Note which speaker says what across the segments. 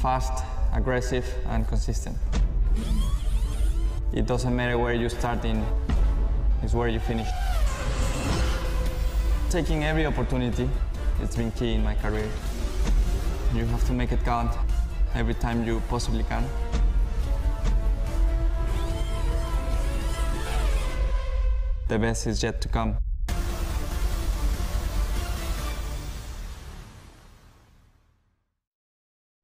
Speaker 1: Fast, aggressive, and consistent. It doesn't matter where you start in, it's where you finish. Taking every opportunity, it's been key in my career. You have to make it count every time you possibly can. The best is yet to come.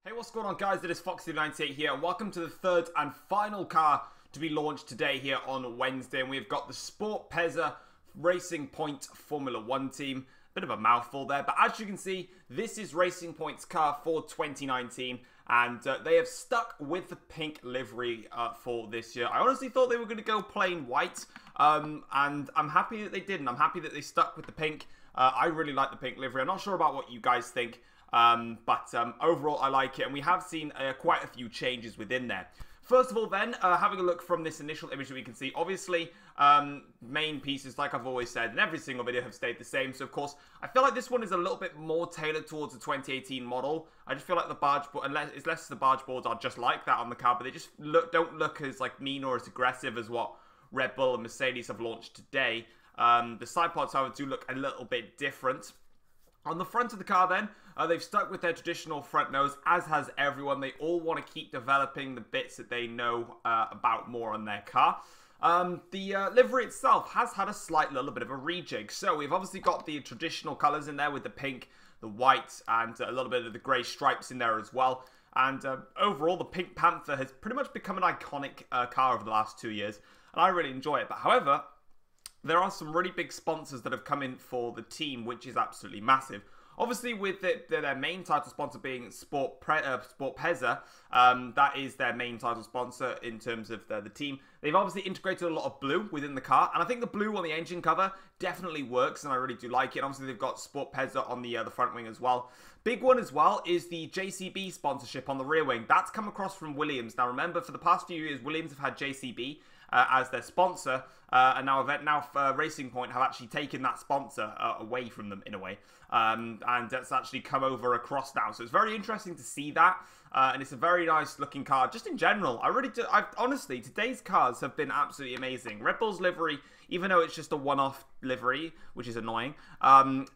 Speaker 2: Hey, what's going on, guys? It is Foxy98 here, and welcome to the third and final car to be launched today here on Wednesday. And we've got the Sport Pezza Racing Point Formula 1 team. Bit of a mouthful there, but as you can see, this is Racing Point's car for 2019, and they have stuck with the pink livery for this year. I honestly thought they were going to go plain white, and I'm happy that they didn't. I'm happy that they stuck with the pink. I really like the pink livery. I'm not sure about what you guys think, but overall I like it, and we have seen quite a few changes within there. First of all then, having a look from this initial image that we can see, obviously, main pieces, like I've always said, in every single video have stayed the same. So, of course, I feel like this one is a little bit more tailored towards the 2018 model. I just feel like the barge board, unless the barge boards are just like that on the car, but they just don't look as like mean or as aggressive as what Red Bull and Mercedes have launched today. The side pods, however, do look a little bit different. On the front of the car then, they've stuck with their traditional front nose, as has everyone. They all want to keep developing the bits that they know about more on their car. The livery itself has had a slight little bit of a rejig. So we've obviously got the traditional colours in there with the pink, the white, and a little bit of the grey stripes in there as well. And overall, the Pink Panther has pretty much become an iconic car over the last 2 years, and I really enjoy it. But however, there are some really big sponsors that have come in for the team, which is absolutely massive. Obviously, with their main title sponsor being Sport Pezza, that is their main title sponsor in terms of the team. They've obviously integrated a lot of blue within the car, and I think the blue on the engine cover definitely works, and I really do like it. And obviously, they've got Sport Pezza on the front wing as well. Big one as well is the JCB sponsorship on the rear wing. That's come across from Williams. Now, remember, for the past few years, Williams have had JCB as their sponsor, and now Racing Point have actually taken that sponsor away from them in a way, and that's actually come over across now. So it's very interesting to see that, and it's a very nice looking car. Just in general, I really do. Honestly, today's cars have been absolutely amazing. Red Bull's livery, even though it's just a one-off livery, which is annoying,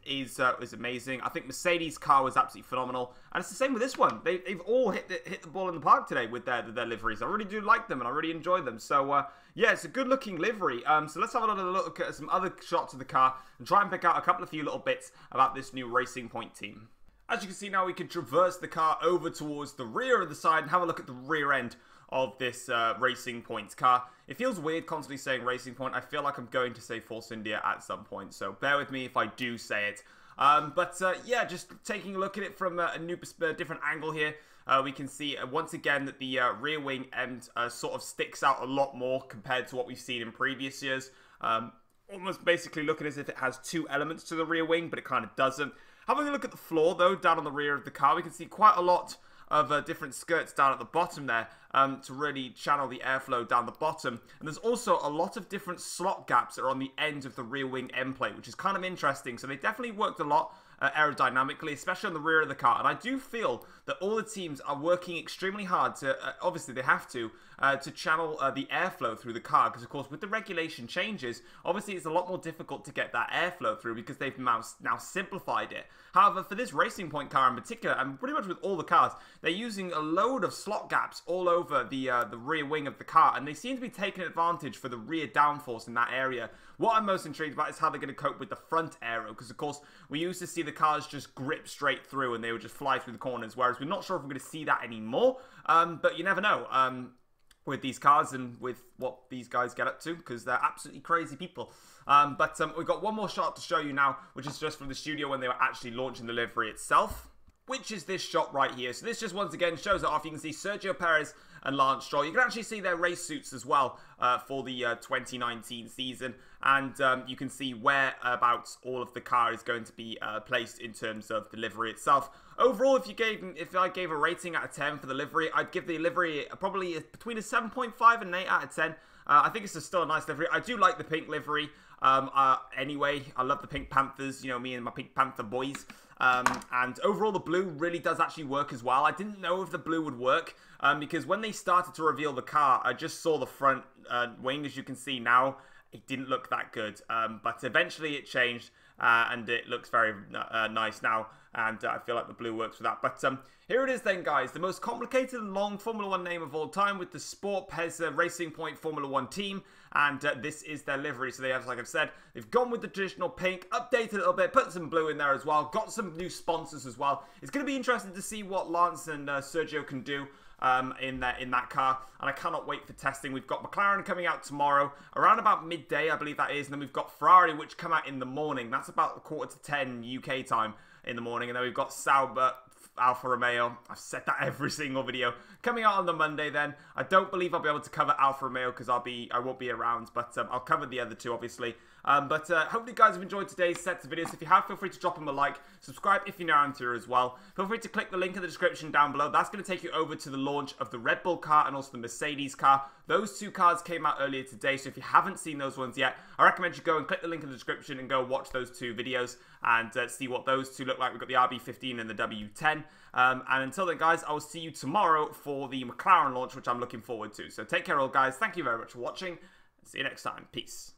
Speaker 2: is amazing. I think Mercedes' car was absolutely phenomenal, and it's the same with this one. They've all hit the ball in the park today with their liveries. I really do like them, and I really enjoy them. So yeah, it's a good-looking livery. So let's have another look at some other shots of the car and try and pick out a couple of few little bits about this new Racing Point team. As you can see now, we can traverse the car over towards the rear of the side and have a look at the rear end of this Racing Point car. It feels weird constantly saying Racing Point. I feel like I'm going to say Force India at some point, so bear with me if I do say it. Yeah, just taking a look at it from a different angle here, we can see once again that the rear wing end sort of sticks out a lot more compared to what we've seen in previous years. Almost basically looking as if it has two elements to the rear wing, but it kind of doesn't. Having a look at the floor, though, down on the rear of the car, we can see quite a lot of different skirts down at the bottom there to really channel the airflow down the bottom. And there's also a lot of different slot gaps that are on the end of the rear wing end plate, which is kind of interesting. So they definitely worked a lot aerodynamically, especially on the rear of the car. And I do feel that all the teams are working extremely hard to, obviously they have to channel the airflow through the car. Because, of course, with the regulation changes, obviously it's a lot more difficult to get that airflow through because they've now simplified it. However, for this Racing Point car in particular, and pretty much with all the cars, they're using a load of slot gaps all over the rear wing of the car, and they seem to be taking advantage for the rear downforce in that area. What I'm most intrigued about is how they're going to cope with the front aero, because of course we used to see the cars just grip straight through and they would just fly through the corners, whereas we're not sure if we're going to see that anymore, but you never know with these cars and with what these guys get up to, because they're absolutely crazy people. We've got one more shot to show you now, which is just from the studio when they were actually launching the livery itself, which is this shot right here. So this just once again shows it off. You can see Sergio Perez and Lance Stroll. You can actually see their race suits as well for the 2019 season, and you can see whereabouts all of the car is going to be placed in terms of the livery itself. Overall, if I gave a rating out of 10 for the livery, I'd give the livery probably between a 7.5 and an 8 out of 10. I think it's still a nice livery. I do like the pink livery. Anyway, I love the Pink Panthers, you know, me and my Pink Panther boys. And overall, the blue really does actually work as well. I didn't know if the blue would work because when they started to reveal the car, I just saw the front wing, as you can see now. It didn't look that good, but eventually it changed, and it looks very nice now, and I feel like the blue works for that. But here it is then, guys, the most complicated and long Formula 1 name of all time with the Sport Pezza Racing Point Formula 1 team, and this is their livery. So they have, like I've said, they've gone with the traditional pink, updated a little bit, put some blue in there as well, got some new sponsors as well. It's going to be interesting to see what Lance and Sergio can do in that car, and I cannot wait for testing. We've got McLaren coming out tomorrow around about midday, I believe that is, and then we've got Ferrari, which come out in the morning. That's about 9:45 UK time in the morning, and then we've got Sauber, Alfa Romeo. I've said that every single video. Coming out on the Monday then. I don't believe I'll be able to cover Alfa Romeo because I won't be around, but I'll cover the other two, obviously. Hopefully you guys have enjoyed today's sets of videos. If you have, feel free to drop them a like. Subscribe if you're new around here as well. Feel free to click the link in the description down below. That's going to take you over to the launch of the Red Bull car and also the Mercedes car. Those two cars came out earlier today, so if you haven't seen those ones yet, I recommend you go and click the link in the description and go watch those two videos and see what those two look like. We've got the RB15 and the W10. And until then, guys, I will see you tomorrow for the McLaren launch, which I'm looking forward to. So take care, all guys. Thank you very much for watching. See you next time. Peace.